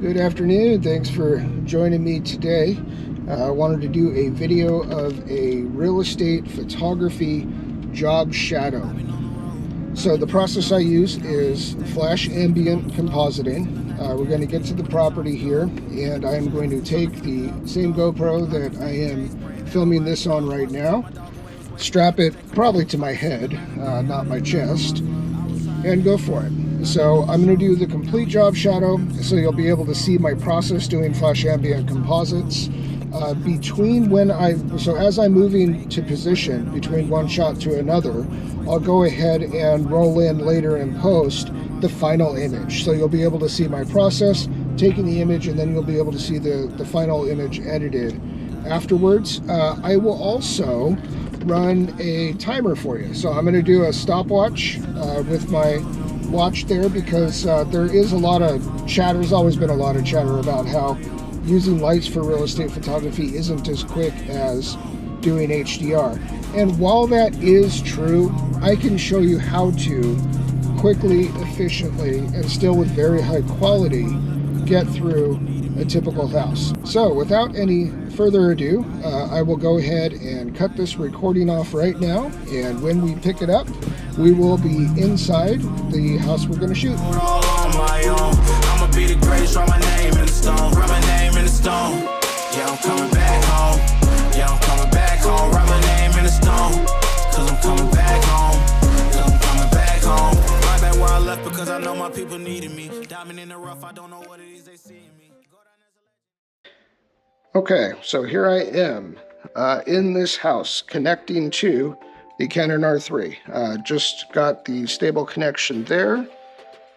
Good afternoon. Thanks for joining me today. I wanted to do a video of a real estate photography job shadow. So the process I use is flash ambient compositing. We're going to get to the property here, and I'm going to take the same GoPro that I am filming this on right now, strap it probably to my head, not my chest, and go for it. So I'm going to do the complete job shadow, so you'll be able to see my process doing flash ambient composites. So as I'm moving to position between one shot to another, I'll go ahead and roll in later in post the final image. So you'll be able to see my process, taking the image, and then you'll be able to see the final image edited afterwards. I will also run a timer for you. So I'm going to do a stopwatch with my watch there, because there is a lot of chatter. There's always been a lot of chatter about how using lights for real estate photography isn't as quick as doing HDR. And while that is true, I can show you how to quickly, efficiently, and still with very high quality get through a typical house. So without any further ado, I will go ahead and cut this recording off right now, and when we pick it up, we will be inside the house we're going to shoot. I'ma be the greatest, write my name in the stone, write my name in the stone. Yeah, I'm coming back home. Yeah, I'm coming back home, write my name in the stone. Cause I'm coming back home. Cause I'm coming back home. Right back where I left, because I know my people needed me. Diamond in the rough, I don't know what it is they see in me. Okay, so here I am in this house connecting to the Canon R3. Just got the stable connection there.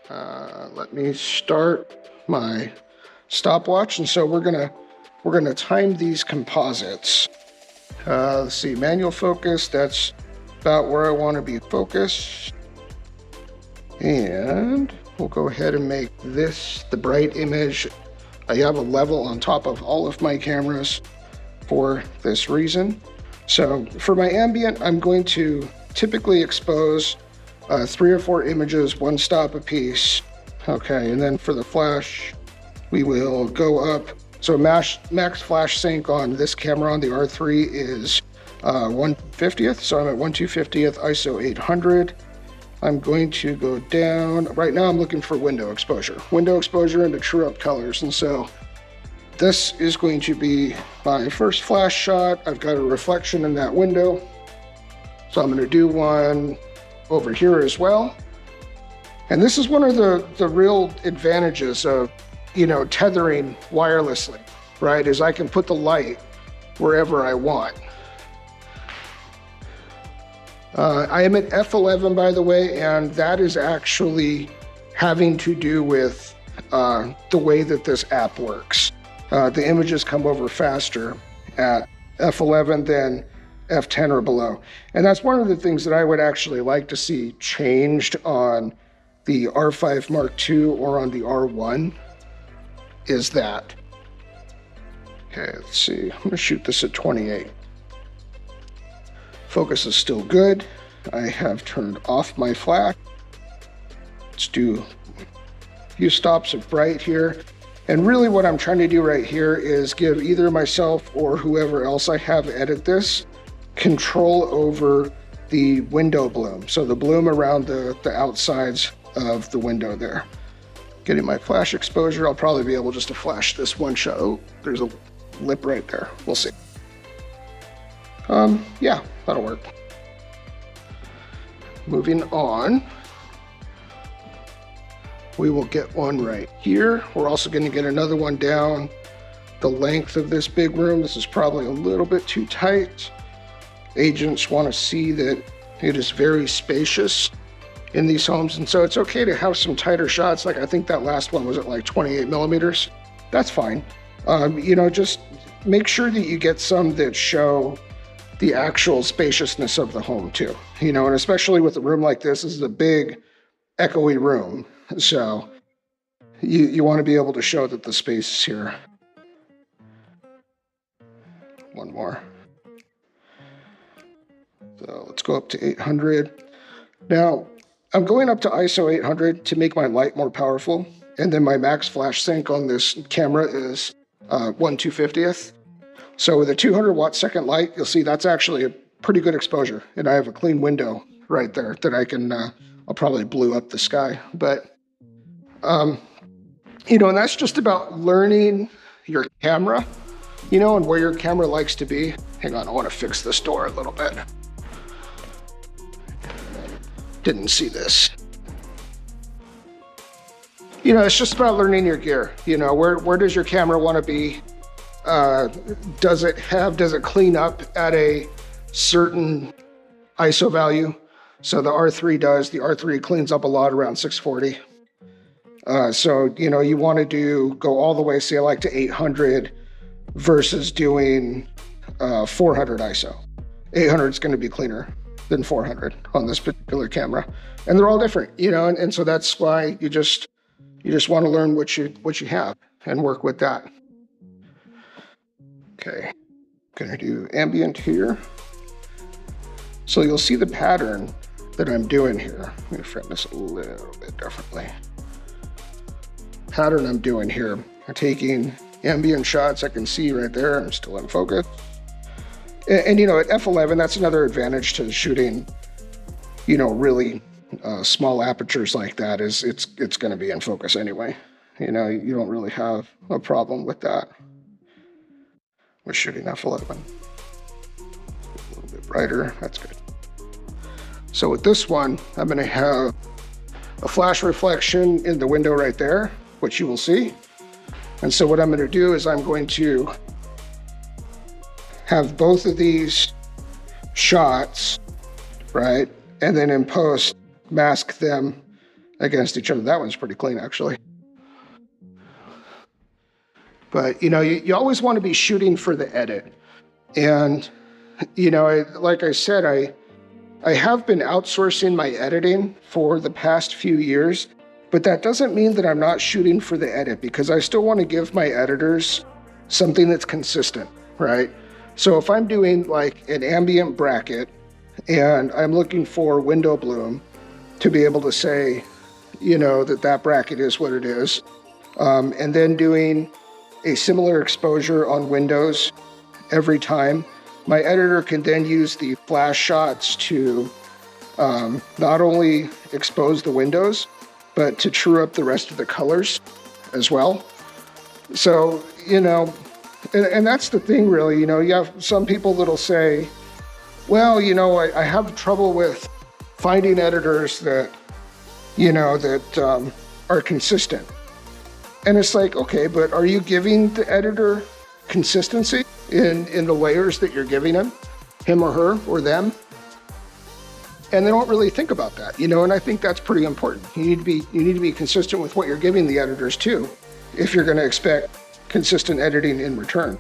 Let me start my stopwatch, and so we're gonna time these composites. Let's see, manual focus. That's about where I want to be focused, and we'll go ahead and make this the bright image. I have a level on top of all of my cameras for this reason. So for my ambient, I'm going to typically expose 3 or 4 images, one stop a piece. Okay, and then for the flash, we will go up. So max flash sync on this camera on the R3 is 1/50th. So I'm at 1/250th ISO 800. I'm going to go down. Right now I'm looking for window exposure into true up colors. And so this is going to be my first flash shot. I've got a reflection in that window. So I'm going to do one over here as well. And this is one of the real advantages of, tethering wirelessly, right? Is I can put the light wherever I want. I am at f11, by the way, and that is actually having to do with the way that this app works. The images come over faster at f11 than f10 or below. And that's one of the things that I would actually like to see changed on the R5 Mark II or on the R1, is that. Okay, let's see. I'm gonna shoot this at 28. Focus is still good. I have turned off my flash. Let's do a few stops of bright here. And really what I'm trying to do right here is give either myself or whoever else I have edit this control over the window bloom. So the bloom around the outsides of the window there. Getting my flash exposure, I'll probably be able just to flash this one shot. Oh, there's a lip right there. We'll see. Yeah, that'll work. Moving on. We will get one right here. We're also going to get another one down the length of this big room. This is probably a little bit too tight. Agents want to see that it is very spacious in these homes, and so it's okay to have some tighter shots. Like I think that last one was at like 28 millimeters. That's fine. Just make sure that you get some that show the actual spaciousness of the home too. And especially with a room like this is a big, echoey room. So you want to be able to show that the space is here. One more. So let's go up to 800. Now, I'm going up to ISO 800 to make my light more powerful. And then my max flash sync on this camera is 1/250th. So with a 200 watt second light, you'll see that's actually a pretty good exposure. And I have a clean window right there that I can, I'll probably blue up the sky. But, you know, and that's just about learning your camera, you know, and where your camera likes to be. Hang on, I want to fix this door a little bit. Didn't see this. You know, it's just about learning your gear. You know, where does your camera want to be? Does it clean up at a certain ISO value? So the R3 does. The R3 cleans up a lot around 640. So, you know, you want to go all the way, say, like to 800 versus doing 400 ISO. 800 is going to be cleaner than 400 on this particular camera. And they're all different, you know, and so that's why you just want to learn what you have and work with that. Okay, gonna do ambient here. So you'll see the pattern that I'm doing here. Let me frame this a little bit differently. Pattern I'm doing here. I'm taking ambient shots. I can see right there, I'm still in focus. And you know, at f11, that's another advantage to shooting, you know, really small apertures like that is it's going to be in focus anyway. You know, you don't really have a problem with that. We're shooting f11. A little bit brighter, that's good. So with this one, I'm going to have a flash reflection in the window right there, which you will see. And so what I'm going to do is I'm going to have both of these shots, right? And then in post, mask them against each other. That one's pretty clean, actually. But, you know, you always want to be shooting for the edit. And, you know, like I said, I have been outsourcing my editing for the past few years, but that doesn't mean that I'm not shooting for the edit, because I still want to give my editors something that's consistent, right? So if I'm doing like an ambient bracket and I'm looking for window bloom to be able to say, you know, that bracket is what it is, and then doing a similar exposure on windows every time, my editor can then use the flash shots to not only expose the windows, but to true up the rest of the colors as well. So, you know, and that's the thing really, you know, you have some people that'll say, well, you know, I have trouble with finding editors that, you know, that are consistent. And it's like, okay, but are you giving the editor consistency in the layers that you're giving him or her or them? And they don't really think about that, you know, and I think that's pretty important. You need to be consistent with what you're giving the editors too, if you're going to expect consistent editing in return.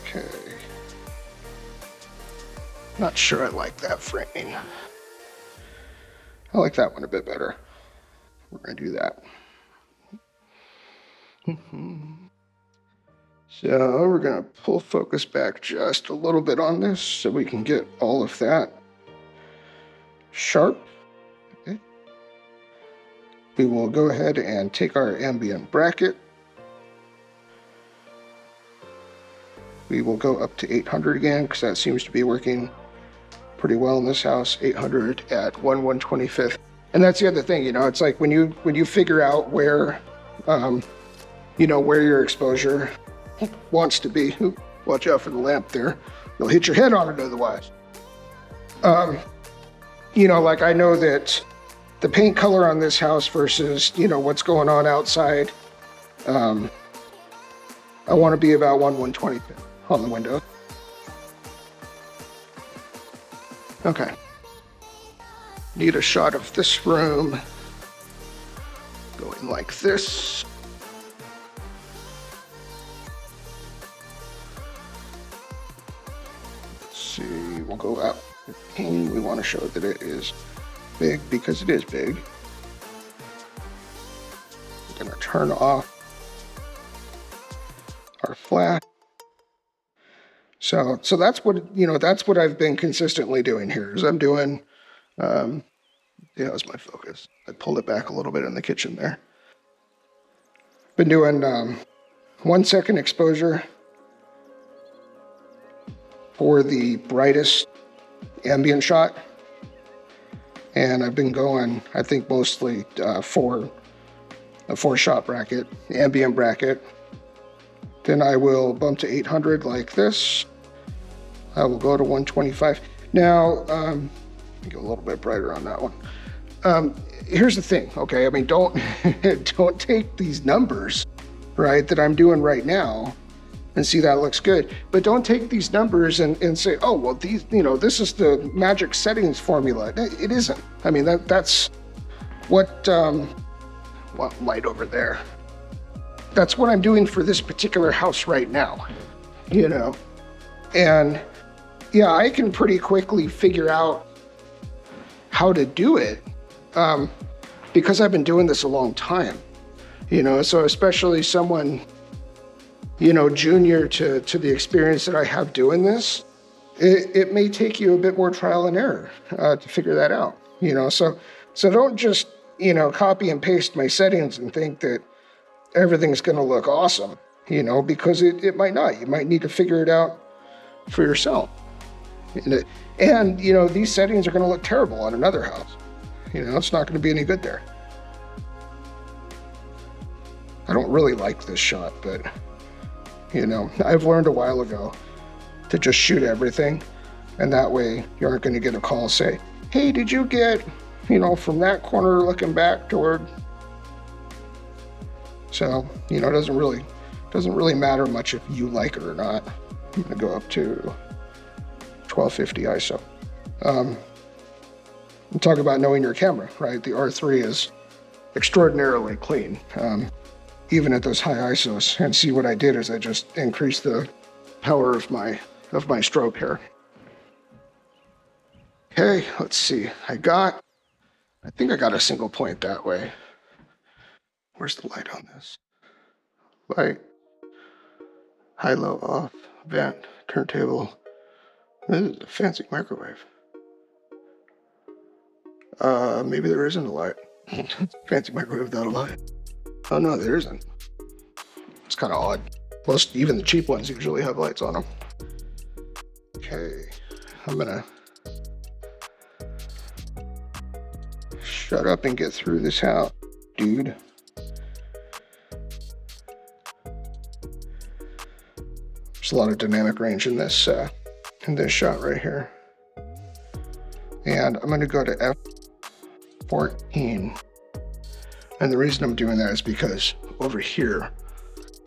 Okay. Not sure I like that framing. I like that one a bit better. We're going to do that. So we're going to pull focus back just a little bit on this so we can get all of that sharp. Okay. We will go ahead and take our ambient bracket. We will go up to 800 again because that seems to be working pretty well in this house. 800 at 1/125th. And that's the other thing, you know, it's like when you figure out where, you know, where your exposure wants to be. Watch out for the lamp there. You'll hit your head on it otherwise. You know, like I know that the paint color on this house versus, you know, what's going on outside, I want to be about 1/125th on the window. Okay. Need a shot of this room going like this. Let's see, we'll go out with paint. We want to show that it is big because it is big. We're going to turn off our flash. So that's what, you know, that's what I've been consistently doing here is I'm doing Yeah, that's my focus. I pulled it back a little bit in the kitchen there. Been doing 1 second exposure for the brightest ambient shot. And I've been going, I think, mostly for a 4-shot bracket, ambient bracket. Then I will bump to 800 like this. I will go to 125. Now, get a little bit brighter on that one. Here's the thing, okay? I mean, don't don't take these numbers, right, that I'm doing right now and see that looks good. But don't take these numbers and say, oh, well, these, you know, this is the magic settings formula. It isn't. I mean, that's what light over there. That's what I'm doing for this particular house right now, you know? And yeah, I can pretty quickly figure out how to do it because I've been doing this a long time, you know? So especially someone, you know, junior to the experience that I have doing this, it may take you a bit more trial and error to figure that out, you know? So don't just, you know, copy and paste my settings and think that everything's gonna look awesome, you know, because it might not. You might need to figure it out for yourself. And you know, these settings are gonna look terrible on another house. You know, it's not gonna be any good there. I don't really like this shot, but you know, I've learned a while ago to just shoot everything, and that way you aren't going to get a call say, hey, did you get, you know, from that corner looking back toward. So, you know, it doesn't really matter much if you like it or not. I'm going to go up to 1250 ISO. I'm talking about knowing your camera, right? The R3 is extraordinarily clean. Even at those high ISOs. And see, what I did is I just increased the power of my strobe here. Okay, let's see. I think I got a single point that way. Where's the light on this? Light, high, low, off, vent, turntable. This is a fancy microwave. Maybe there isn't a light. Fancy microwave without a light. Oh no, there isn't. It's kind of odd. Most, even the cheap ones usually have lights on them. Okay, I'm gonna shut up and get through this house, dude. There's a lot of dynamic range in this shot right here. And I'm gonna go to F14. And the reason I'm doing that is because over here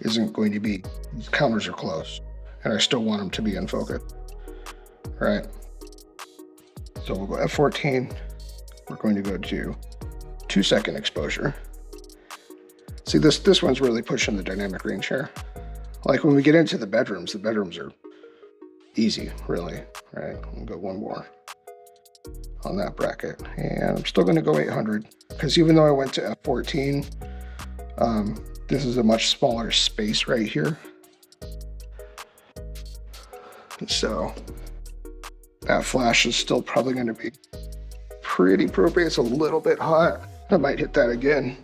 isn't going to be, these counters are close, and I still want them to be in focus, right? So we'll go F14. We're going to go to 2 second exposure. See, this one's really pushing the dynamic range here. Like when we get into the bedrooms are easy, really, right? We'll go one more on that bracket, and I'm still going to go 800 because even though I went to F14, this is a much smaller space right here, so that flash is still probably going to be pretty appropriate. It's a little bit hot. I might hit that again.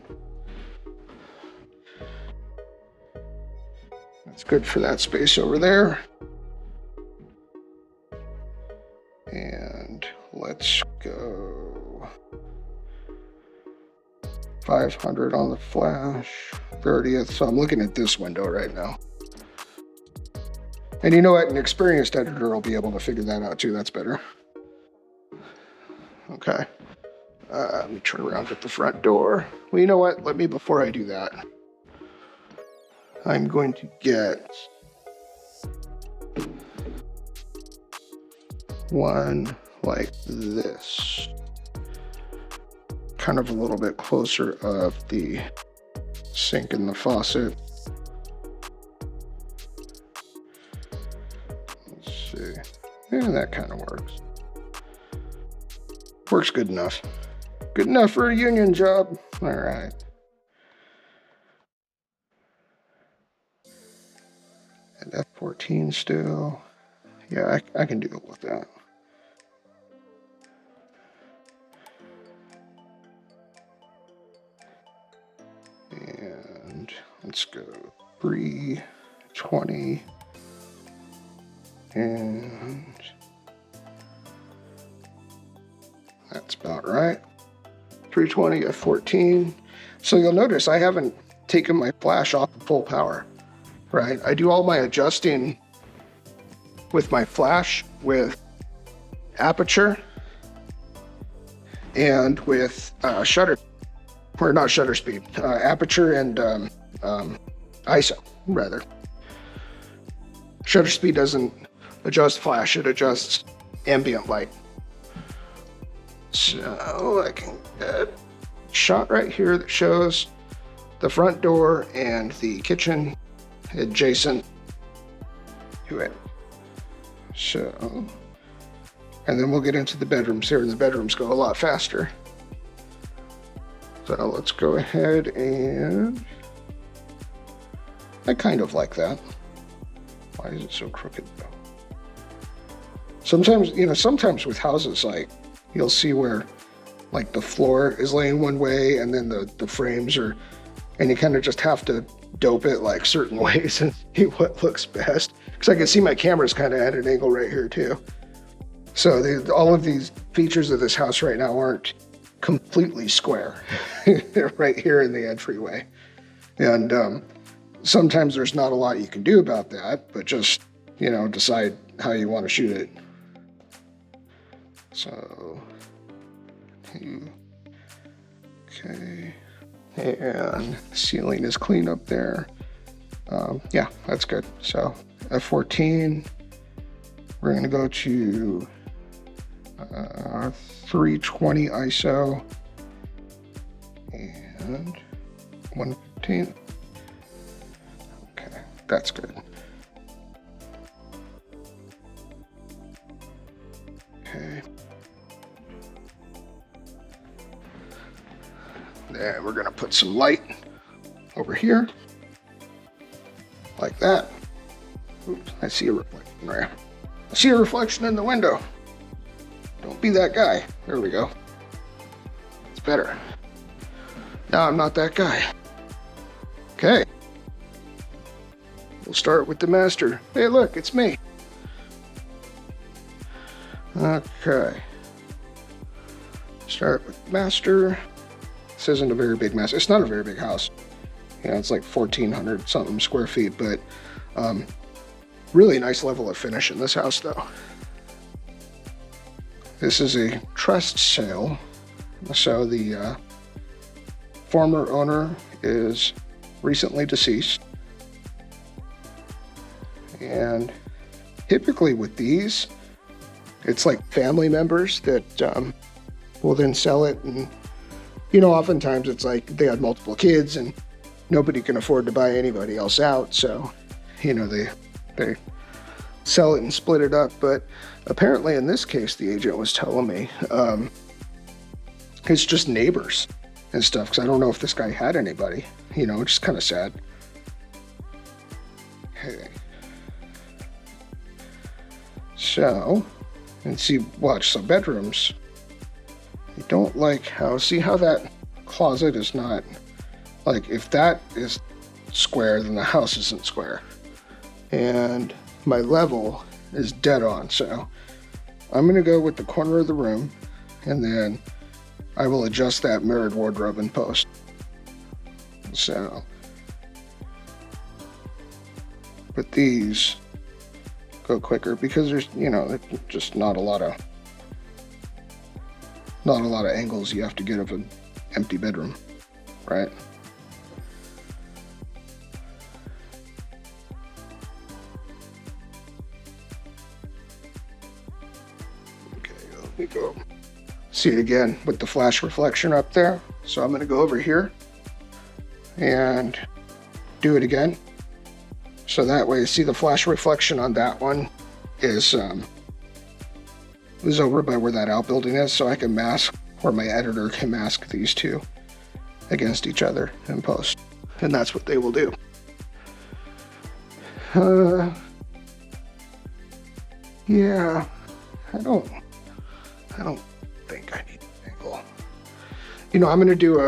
That's good for that space over there. And let's go 500 on the flash, 30th. So I'm looking at this window right now. And you know what? An experienced editor will be able to figure that out too. That's better. Okay. Let me turn around at the front door. Well, you know what? Before I do that, I'm going to get one like this, kind of a little bit closer of the sink and the faucet. Let's see. Yeah, that kind of works. Works good enough. Good enough for a union job. All right. And F14 still. Yeah, I can deal with that. let's go 320. And that's about right. 320 at 14. So you'll notice I haven't taken my flash off of full power, right? I do all my adjusting with my flash with aperture and with shutter, or not shutter speed, aperture and ISO rather. Shutter speed doesn't adjust flash, it adjusts ambient light. So I can get a shot right here that shows the front door and the kitchen adjacent to it. So, and then we'll get into the bedrooms here, and the bedrooms go a lot faster. So let's go ahead and, I kind of like that. Why is it so crooked though? Sometimes, sometimes with houses, like, you'll see where like the floor is laying one way and then the frames are, and you kind of just have to dope it like certain ways and see what looks best. Because I can see my camera's kind of at an angle right here too. So all of these features of this house right now aren't completely square. They're right here in the entryway. And sometimes there's not a lot you can do about that, but just, decide how you want to shoot it. So, okay, and ceiling is clean up there. Yeah, that's good. So F14, we're gonna go to 320 ISO and 115. Okay, that's good. Okay. Then we're gonna put some light over here, like that. Oops, I see a reflection there. I see a reflection in the window. Don't be that guy. There we go. It's better. Now I'm not that guy. Okay. We'll start with the master. Hey, look, it's me. Okay. Start with master. This isn't a very big master. It's not a very big house. It's like 1,400 something square feet, but really nice level of finish in this house though. This is a trust sale. So the former owner is recently deceased. And typically with these, it's like family members that will then sell it. And, oftentimes it's like they had multiple kids and nobody can afford to buy anybody else out. So, they sell it and split it up. But apparently in this case, the agent was telling me, it's just neighbors and stuff. Cause I don't know if this guy had anybody, which is kind of sad. Okay. So, and watch, so bedrooms. I don't like see how that closet is not, like if that is square, then the house isn't square. And my level is dead on. So I'm gonna go with the corner of the room and then I will adjust that mirrored wardrobe in post. So, but these go quicker because there's, just not a lot of angles you have to get of an empty bedroom, right? Okay, let me go. See it again with the flash reflection up there. So I'm gonna go over here and do it again. So that way, see the flash reflection on that one is over by where that outbuilding is, so I can mask, or my editor can mask these two against each other in post. And that's what they will do. Yeah, I don't think I need an angle. I'm gonna do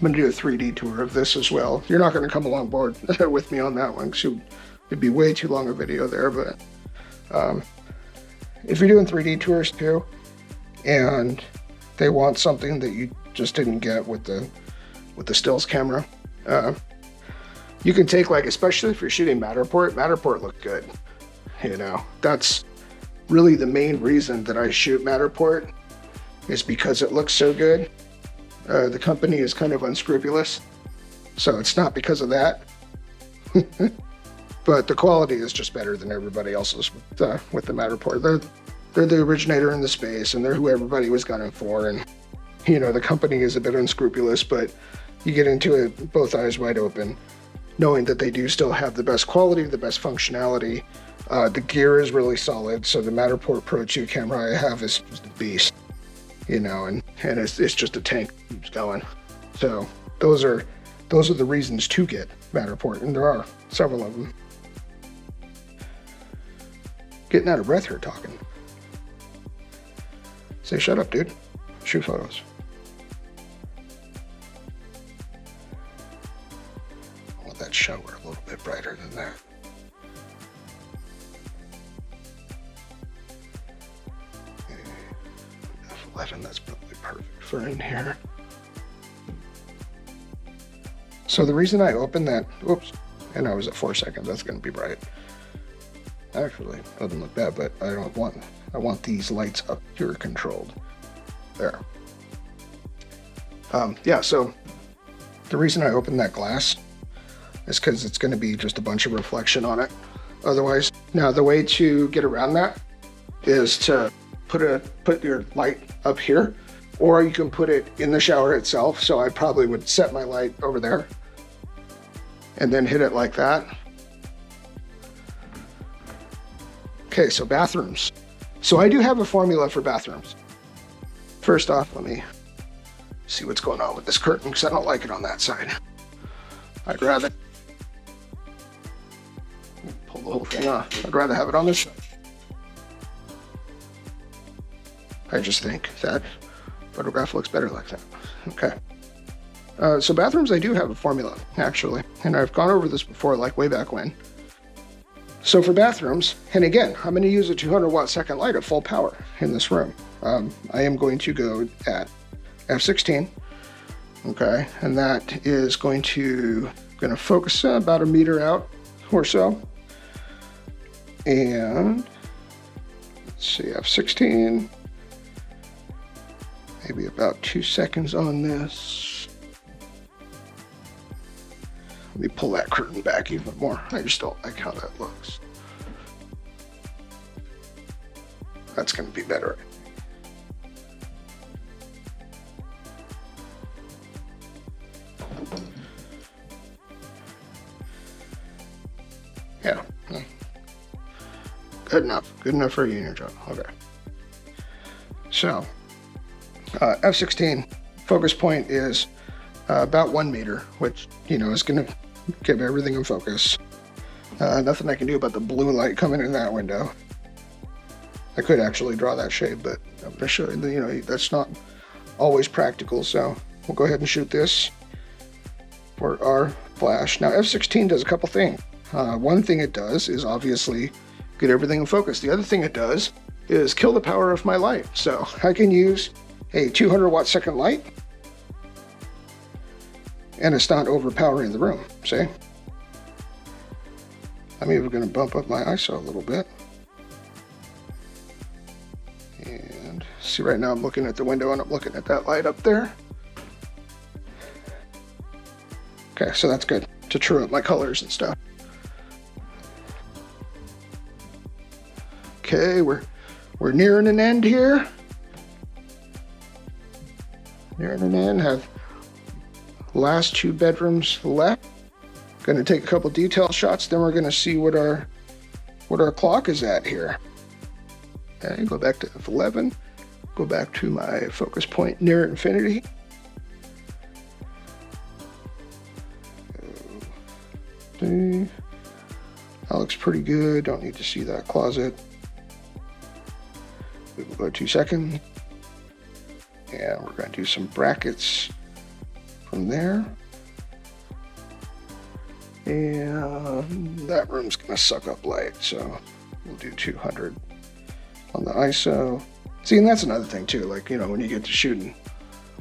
I'm going to do a 3D tour of this as well. You're not going to come along board with me on that one because it'd be way too long a video there, but if you're doing 3D tours too, and they want something that you just didn't get with the stills camera, you can take, like, especially if you're shooting Matterport looked good. You know, that's really the main reason that I shoot Matterport, is because it looks so good. The company is kind of unscrupulous, so it's not because of that. But the quality is just better than everybody else's with the Matterport. They're the originator in the space, and they're who everybody was gunning for. And you know, the company is a bit unscrupulous, but you get into it both eyes wide open, knowing that they do still have the best quality, the best functionality. The gear is really solid. So the Matterport Pro 2 camera I have is just a beast, you know, and it's just a tank that keeps going. So those are the reasons to get Matterport, and there are several of them. Getting out of breath here talking. Say, shut up, dude. Shoot photos. I want that shower a little bit brighter than that. F11, that's probably perfect for in here. So the reason I opened that, oops, and I was at 4 seconds, that's going to be bright. Actually, it doesn't look bad, but I want these lights up here controlled. There. Yeah, so the reason I opened that glass is because it's going to be just a bunch of reflection on it otherwise. Now, the way to get around that is to put your light up here, or you can put it in the shower itself. So I probably would set my light over there and then hit it like that. Okay, so bathrooms. So I do have a formula for bathrooms. First off, let me see what's going on with this curtain, because I don't like it on that side. I'd rather pull the whole thing off. I'd rather have it on this side. I just think that photograph looks better like that. Okay. So bathrooms, I do have a formula, actually. And I've gone over this before, like way back when. So for bathrooms, and again, I'm going to use a 200 watt second light at full power in this room. I am going to go at f16. Okay, and that is going to focus about a meter out or so. And let's see, f16. Maybe about 2 seconds on this. Let me pull that curtain back even more. I just don't like how that looks. That's going to be better. Yeah. Good enough. Good enough for a unit job. Okay. So, f16 focus point is about 1 meter, which, you know, is going to give everything in focus. Nothing I can do about the blue light coming in that window. I could actually draw that shade, but I'm going to show you, you know, that's not always practical. So we'll go ahead and shoot this for our flash. Now f16 does a couple things. One thing it does is obviously get everything in focus. The other thing it does is kill the power of my light. So I can use a 200 watt second light and it's not overpowering the room, see? I'm even going to bump up my ISO a little bit. And see, right now I'm looking at the window and I'm looking at that light up there. Okay, so that's good to true up my colors and stuff. Okay, we're nearing an end here. Nearing an end, have last 2 bedrooms left. Going to take a couple detail shots, then we're going to see what our clock is at here. Okay, go back to f11, go back to my focus point near infinity. Okay. That looks pretty good. Don't need to see that closet. We'll go 2 seconds. And we're going to do some brackets from there. And that room's gonna suck up light, so we'll do 200 on the ISO. See, and that's another thing too, like, you know, when you get to shooting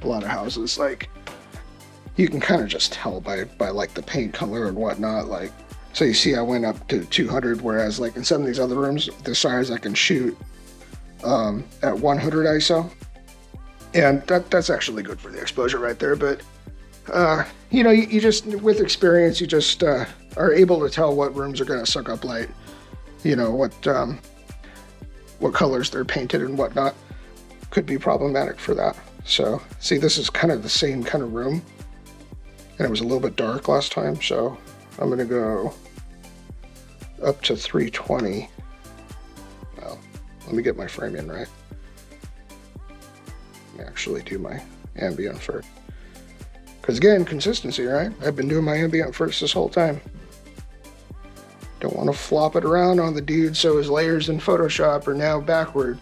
a lot of houses, like, you can kind of just tell by like the paint color and whatnot. Like, so you see I went up to 200, whereas like in some of these other rooms, the size I can shoot at 100 ISO. And that's actually good for the exposure right there. But, you know, you just, with experience, you just are able to tell what rooms are going to suck up light, you know, what colors they're painted and whatnot could be problematic for that. So, see, this is kind of the same kind of room. And it was a little bit dark last time, so I'm going to go up to 320. Well, let me get my frame in right. Let me actually do my ambient first. Because again, consistency, right? I've been doing my ambient first this whole time. Don't want to flop it around on the dude so his layers in Photoshop are now backward.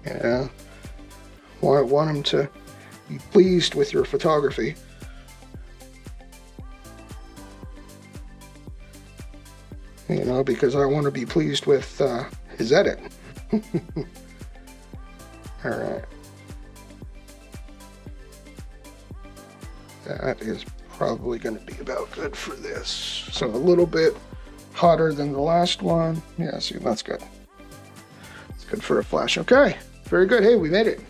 Yeah. Want him to be pleased with your photography. You know, because I want to be pleased with his edit. All right. That is probably going to be about good for this. So a little bit hotter than the last one. Yeah, see, that's good. It's good for a flash. Okay, very good. Hey, we made it.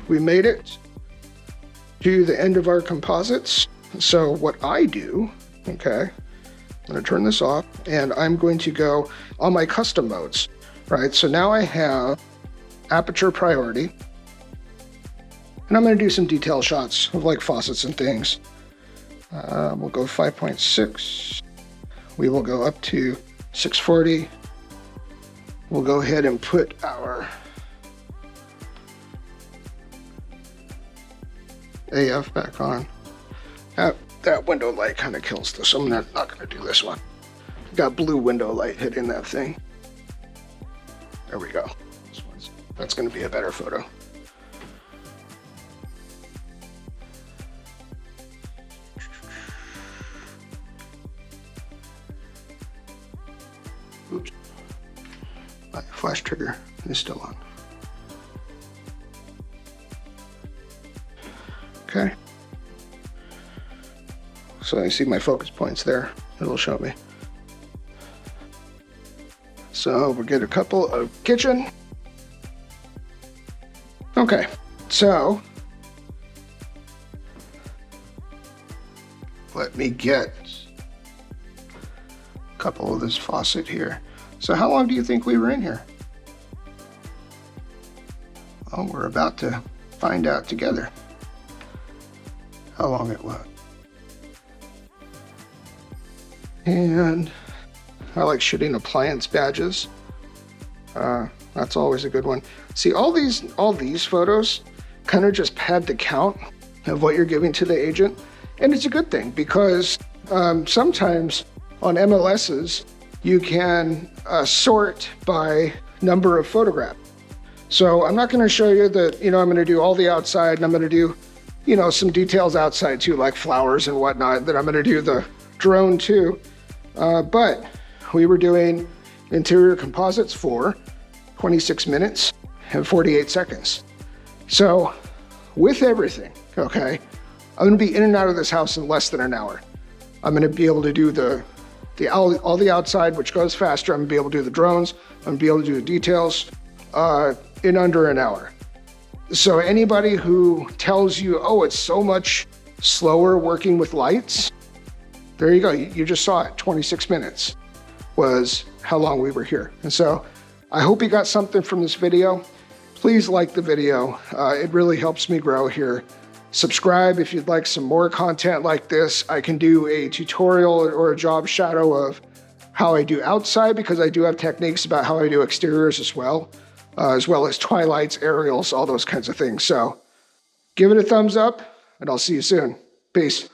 We made it to the end of our composites. So what I do, okay, I'm going to turn this off and I'm going to go on my custom modes, right? So now I have aperture priority and I'm going to do some detail shots of like faucets and things. We'll go 5.6. We will go up to 640. We'll go ahead and put our AF back on. That window light kind of kills this. I'm not going to do this one. Got blue window light hitting that thing. There we go. That's going to be a better photo. Oops. My flash trigger is still on. Okay. So I see my focus points there. It'll show me. So we'll get a couple of kitchen. Okay, so let me get a couple of this faucet here. So how long do you think we were in here? Oh, we're about to find out together how long it was. And I like shooting appliance badges. That's always a good one. See, all these photos kind of just pad the count of what you're giving to the agent. And it's a good thing because sometimes on MLSs, you can sort by number of photographs. So I'm not going to show you that, you know, I'm going to do all the outside and I'm going to do, you know, some details outside too, like flowers and whatnot, that I'm going to do the drone too. But we were doing interior composites for 26 minutes and 48 seconds. So with everything, okay, I'm going to be in and out of this house in less than an hour. I'm going to be able to do all the outside, which goes faster. I'm going to be able to do the drones. I'm going to be able to do the details in under an hour. So anybody who tells you, oh, it's so much slower working with lights, there you go. You just saw it. 26 minutes was how long we were here. And so I hope you got something from this video. Please like the video. It really helps me grow here. Subscribe if you'd like some more content like this. I can do a tutorial or a job shadow of how I do outside, because I do have techniques about how I do exteriors as well as twilights, aerials, all those kinds of things. So give it a thumbs up and I'll see you soon. Peace.